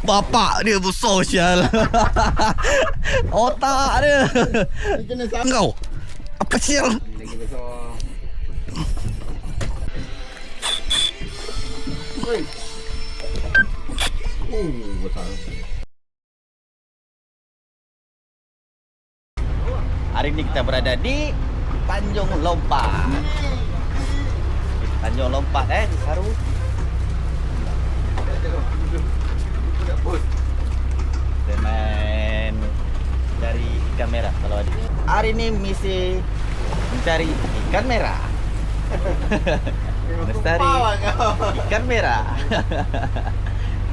Bapak dia bersosial. Otak dia. Kau apa sial? Hari ini kita berada di Tanjung Lompat. Tanjung Lompat di Saru. Kita main cari ikan merah kalau ada. Hari ini misi mencari ikan merah. Lestari ikan merah.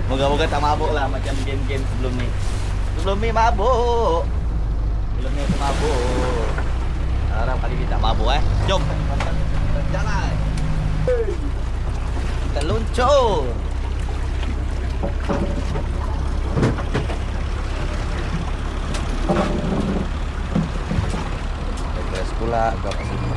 Moga-moga tak mabuk lah macam game-game sebelum ni. Sebelum ni mabuk. Sebelum ni tu mabuk. Harap kali ni tak mabuk Jom. Jalan. Kita luncur. Terus pula agak sini.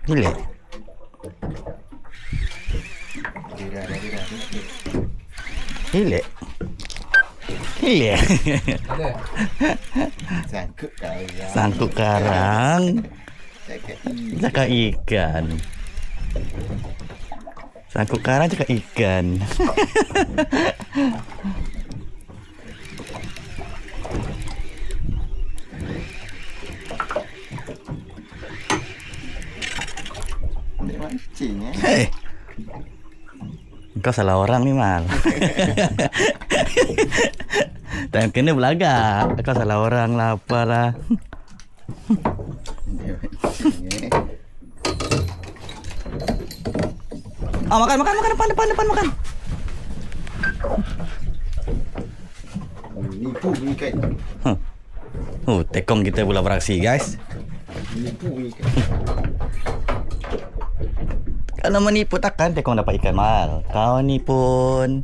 Hilik. Hilik. Hilik. Sangkut karang. Cakap ikan. Sangkut karang cakap ikan. Hei, kau salah orang ni Mal. Tak kena belagak. Kau salah orang lah apalah. Makan depan makan. Nipu ikan. Tekong kita pula beraksi guys. Nipu ikan. Kalau menipu takkan tekong dapat ikan Mal. Kau ni pun.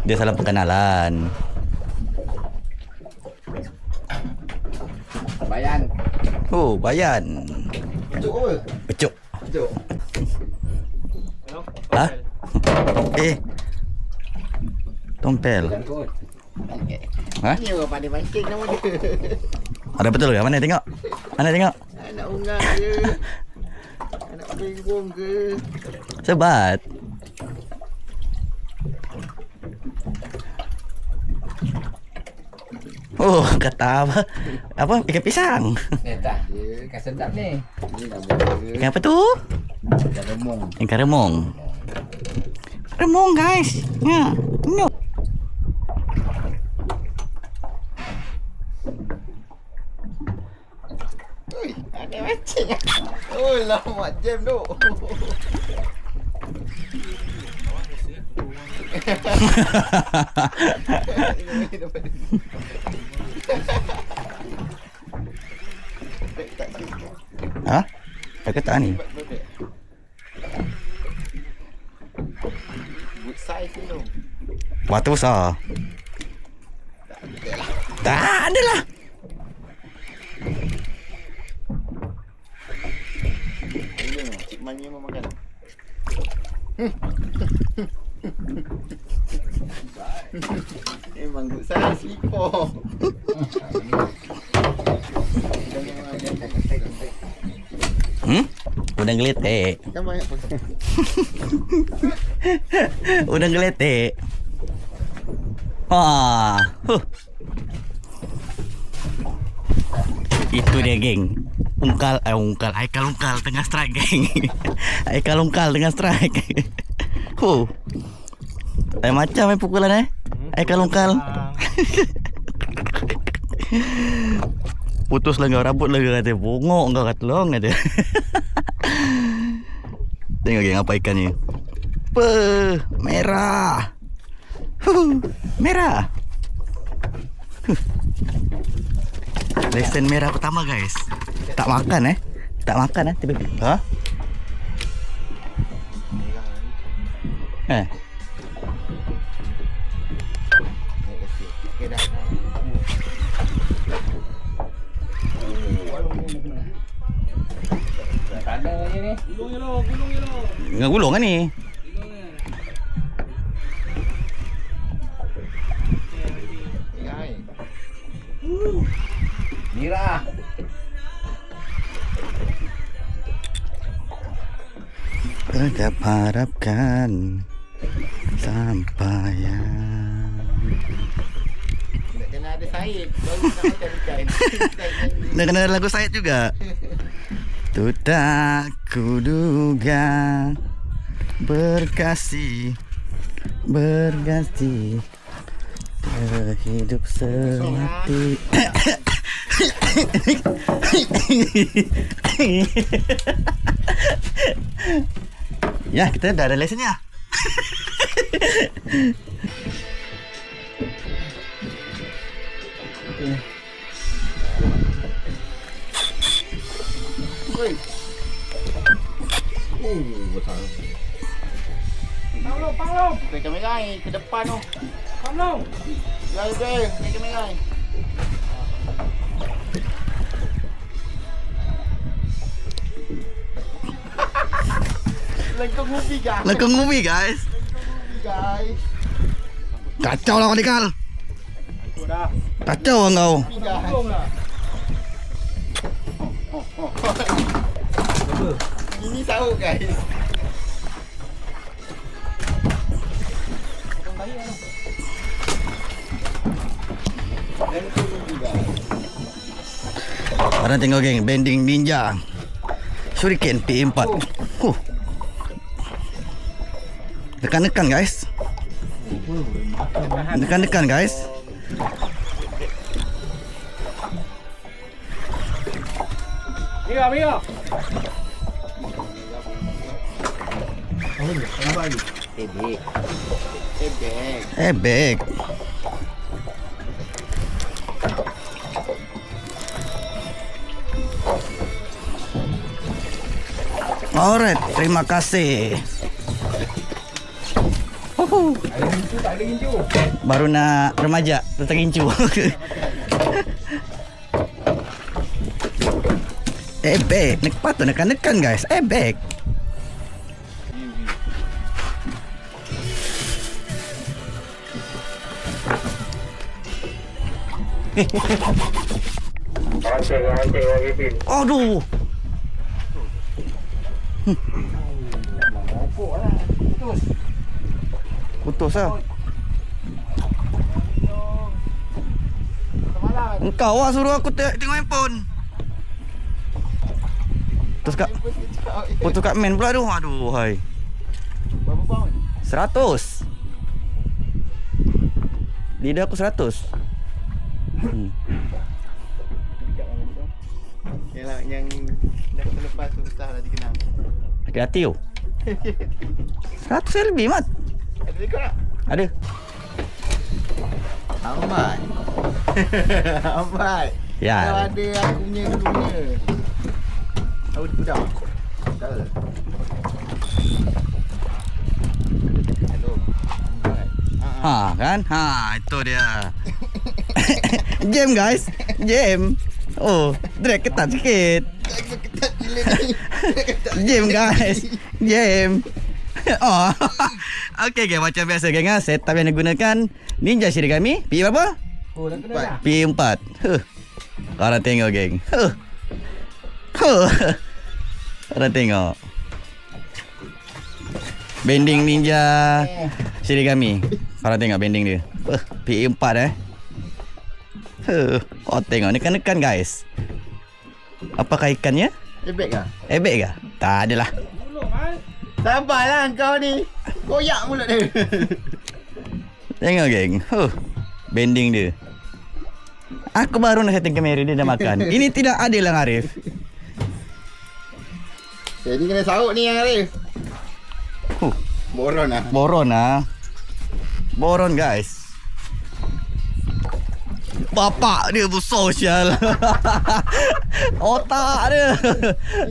Dia salah perkenalan. Bayan. Bayan. Pecuk apa? Pecuk. Pecuk. Hah? Tompel. Hah? Ni orang pandai mancing nama dia. Ada betul ke? Mana tengok? Anak ungang ke? Anak peringgong ke? Sebat. Kata apa? Apa? Ikan pisang. Tak, dia ikan sedap ni. Ni nama dia. Ikan apa tu? Ikan remong. Ikan remong. Remong guys. Ya. No. Ada mancing. Lama jam tu. Hah? Pakai tak ni? Good size tu. Waktu besar. Tak ada lah. Cik Man ni memang makan. Memang good size slipper. Udang geletek. Kan banyak pakai. Udang geletek. Itu dia geng. Ungkal Aikal ungkal tengah strike geng. Aikal ungkal tengah strike. Macam pukulan Aikal ungkal. Putus lah kau rambut lah kata. Bongok kau kata long kata. Tengok geng apa ikan ni. Super merah. Merah. Lesen merah pertama guys. Tak makan Tak makan tiba-tiba. Ha? Okey dah. Tanda ni. Dengan gulung kan ni? Mira. Tetap harapkan sampaian. Tak kena ada Said. Baru nak macam ikan. Dah kena ada lagu Syed juga. Tu tak kuduga berkasih terhidup semati. Ya, kita dah ada lesennya. Besar. Panglo. Pakai kamera ni ke depan tu. Panglo. Ya, pakai kamera ni. Lekong movie guys. Lekong movie guys. Guys. Kacau lah kau Dikal. Dah. Kacau lah kau. Ini sahut guys. Korang tengok geng, bending ninja Shuriken P4. Dekan-dekan guys. Dekan-dekan guys. Mira. Ebek. Alright, terima kasih. Tak ada gincu. Baru nak remaja, dah terincu. Ebek, nak patut nekan-nekan guys. Ebek. Aduh. Putus lah. Engkau lah suruh aku tengok handphone. Putus kat main pula tu. Aduh hai. Berapa pound? 100. Lidah aku 100. Yang dah lepas tu susah lah dikenal. Hati-hati tu. 100 lebih mat. Ada rekod tak? Ada. Amat. Amat. Ya. Kalau ada aku punya dulunya. Tahu di gudang. Tak. Hello. Ha kan? Ha itu dia. Jam guys. Jam. Oh, drag ketat sikit. Ketat gila ni. Jam guys. Jam. Oh. Okey geng, macam biasa geng ah, setup yang digunakan Ninja Shirigami P berapa? Oh, dah kena dah. P4. Korang tengok geng. Korang tengok. Bending Ninja Shirigami. Korang tengok bending dia. P4 Oh tengok nekan-nekan guys. Apakah ikannya? Ebek kah? Ebek kah? Tak adalah. Sabarlah kau ni. Koyak mulut dia. Tengok geng. Bending dia. Aku baru nak setting kamera dia dah makan. Ini tidak adil lah Arif. Jadi kena sahut ni yang Arif. Boron ah. Boron ah. Boron guys. Bapak dia bersosial. Otak dia.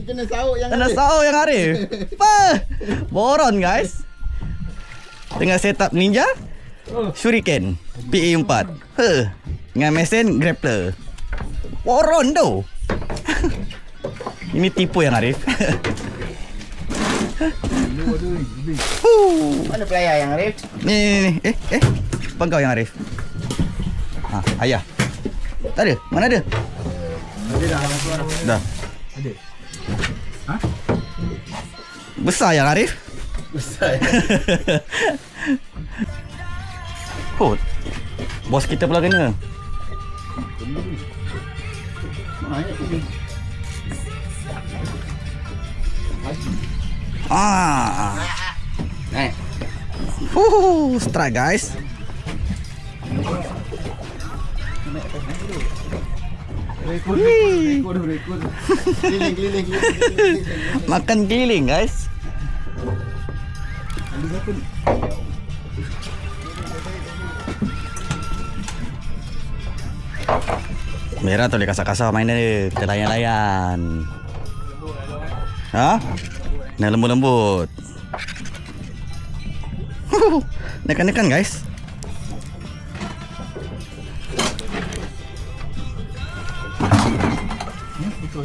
Kena sauk yang Kena ada. sauk yang Arif. Apa? Boron guys. Tengah setup Ninja Shuriken PE4. Dengan mesin grappler. Boron tu. Ini tipu yang Arif. Mana pelayar yang Arif? Ni. Pengkau yang Arif. Ha, ayah. Tak ada. Mana ada? Ada dah dalam suara. Dah. Ada. Ha? Besar yang Arif. Besar. Oh. Bos kita pula kena. Banyak ni. Strike guys. Rekod. Keliling. Makan keliling guys. Merah tu boleh kasar-kasar main dia. Kita layan-layan. Ha? Nak lembut-lembut. Nekan-nekan guys.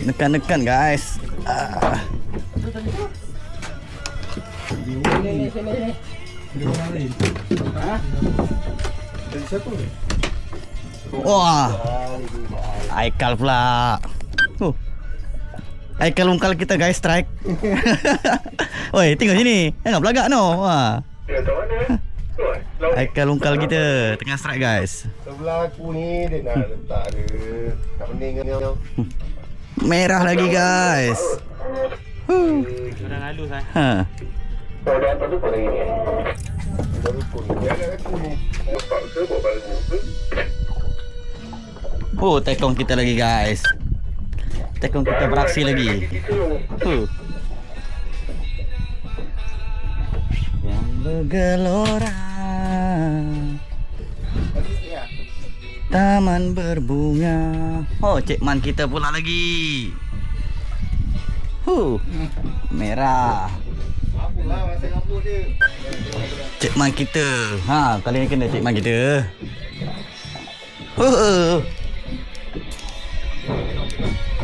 Nekan-nekan guys. Wah. Aikal pula. Aikal ungkal kita guys strike. Oi, tengok sini. Jangan belagak no. Wah. Aikal ungkal kita tengah strike guys. Sebelah aku ni dia nak letak dia. Tak pening kan kau. Merah lagi guys. Orang halus lah. Ha. Baru pun. Dia ada aku ni. Bapak ke bawa balik. Oh, tekong kita lagi guys. Tekong kita beraksi lagi. Yang bergelora. Taman berbunga. Oh, Cik Man kita pula lagi. Merah. Apalah masa ngabuk dia. Cik Man kita. Ha, kali ni kena Cik Man kita.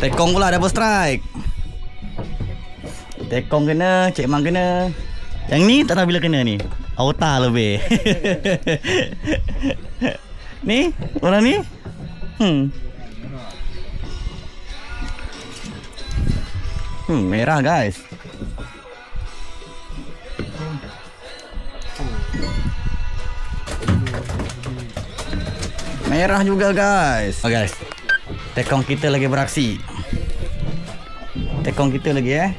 Tekong pula double strike. Tekong kena, Cik Man kena. Yang ni tak tahu bila kena ni. Auta lebih. Ni, orang ni. Merah guys. Merah juga guys. Oh guys. Tekong kita lagi beraksi. Tekong kita lagi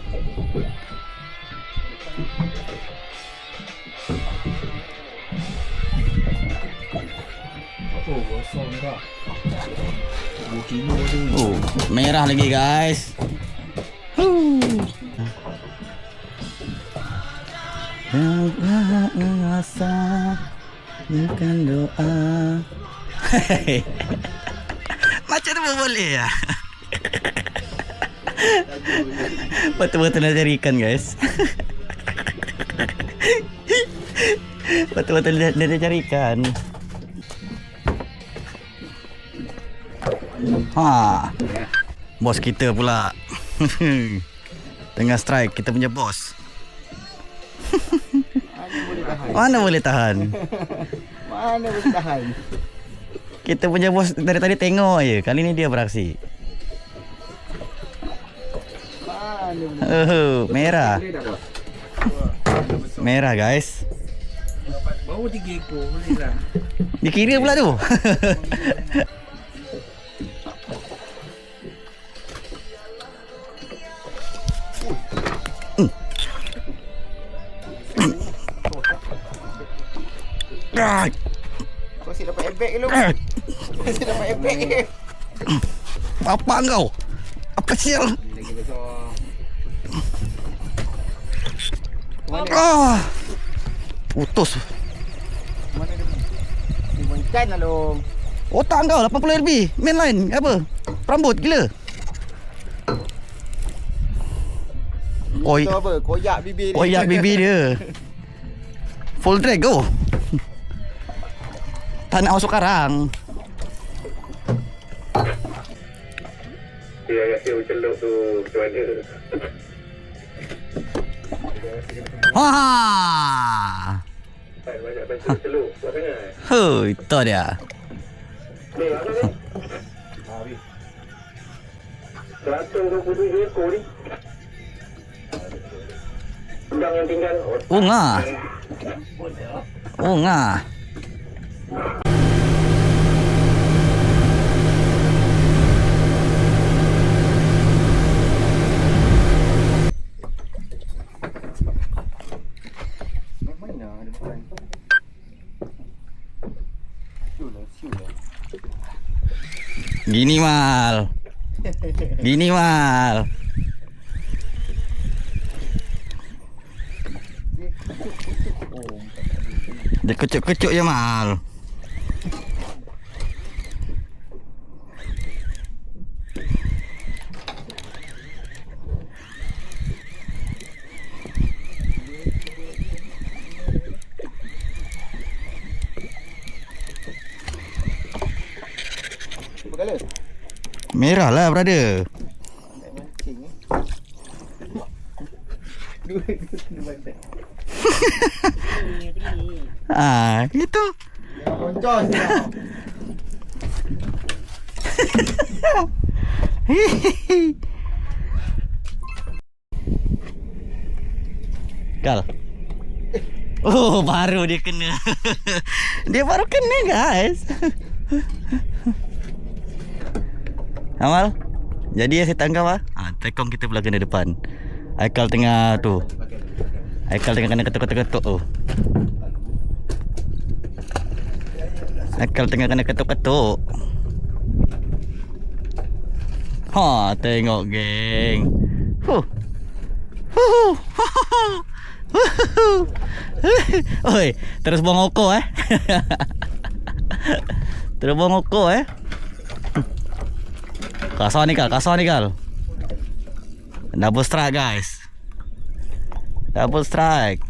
merah lagi guys. Asa bukan doa. Macam tu boleh ya. Betul-betul nak cari ikan guys. Betul-betul dia cari ikan. Ha. Bos kita pula. Tengah strike kita punya bos. Mana boleh tahan? Mana boleh tahan? Kita punya bos dari tadi tengok je. Kali ni dia beraksi. Merah. Merah guys. Baru 3 ekor boleh lah. Dikira pula tu. Kau asyik dapat airbag ke lu? Kau asyik dapat airbag ke? Apa kau? Apa sial? Lagi besar. Ah. Utus. Mana dia? Dia ikan lah long. Otak kau 80 lebih. Main line apa? Perambut gila. Itu apa? Koyak bibir dia. Koyak bibir dia. Full drag kau. Tak nak masuk karang. Dia rasa celuk tu macam mana? Wah. Banyak bantu celuk. Buat sangat. Itu dia. Ni, apa ni? 127 ekor ni. Udang yang tinggal. Unga. Unga. Mana ada bukan? Siul. Gini mal. Gini mal. Dia kecuk-kecuk je mal. Apa colour? Merah lah brother. Tak mancing eh. Dua bandar. Itu. Koncos dia. Kal. Oh, baru dia kena. Dia baru kena, guys. Amal. Jadi saya tangkap ah. Tekong kita pula kena depan. Aikal tengah tu. Aikal tengah kena ketuk-ketuk tu. Aikal tengah kena ketuk-ketuk. Ha, tengok geng. Oi, terus buang oko eh. Terus buang oko eh. Kasar ni Kal. Double strike guys. Double strike.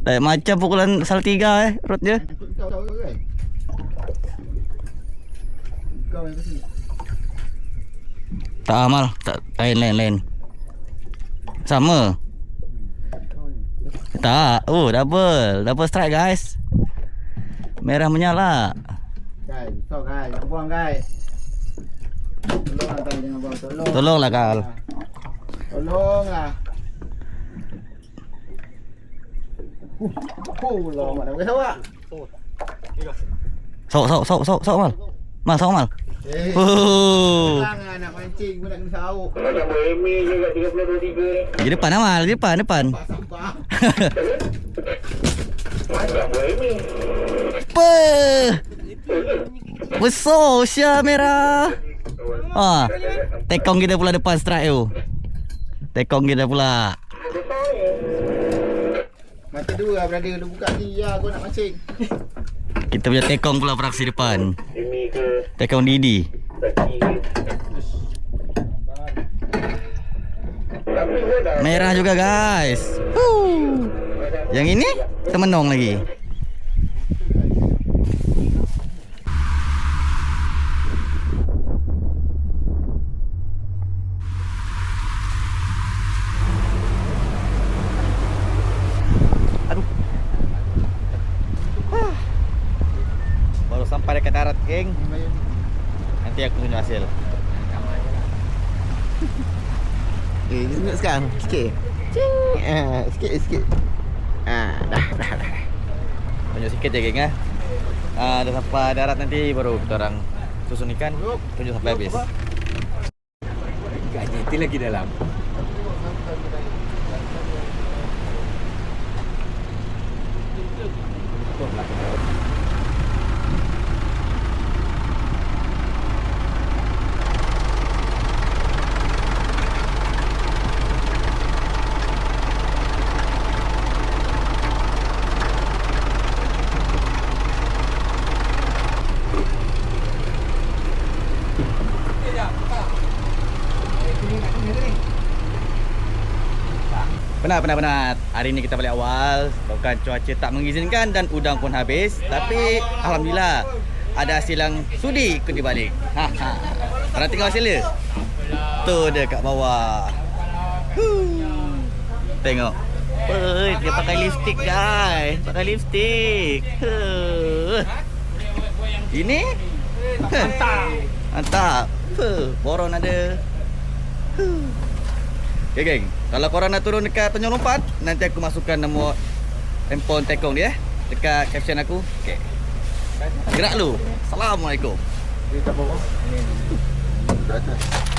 Macam pukulan Salatiga road dia. Kau kan? Kau yang kesini. Tak amal, tak lain. Sama. Tak. Double strike guys. Merah menyala. Guys, so guys, jangan buang guys. Tolong lah, jangan buang. Tolonglah Kal. Tolonglah. Lama dah pakai awak. Sok mal. Sok mal. Jangan nak mancing pun nak kena sauk. Macam BMI je kat 3023 ni. Di depan amal, di depan. Sabar. Macam BMI. Besar Syah merah. Tekong kita pula depan strike tu. Tekong kita pula. Mata dua lah brother. Lu buka ni ya kau nak mancing. Kita punya tekong pula beraksi depan. Ini ke Tekong Didi. kaki ke. Tapi dia dah Merah juga guys. Yang ini temenong lagi. Baru sampai dekat darat geng. Nanti aku tunjuk hasil. Tengok sekarang. Sikit. Cing. Sikit. Dah. Tunjuk sikit je geng dah sampai darat nanti baru kita orang susun ikan. Tunjuk sampai habis. Ikannya itu lagi dalam. Penat. Hari ni kita balik awal. Bukan cuaca tak mengizinkan dan udang pun habis. Tapi alhamdulillah ada hasil yang sudi ikut balik. Korang tengok hasil dia? Tu dia kat bawah. Tengok. Dia pakai lipstick guys. Pakai lipstick. Ini mantap. Boron ada. Okay geng, kalau korang nak turun dekat Tanjung Lompat, nanti aku masukkan nombor handphone Tekong dia dekat caption aku. Okay. Gerak lu. Assalamualaikum. Kita bawa. Ini.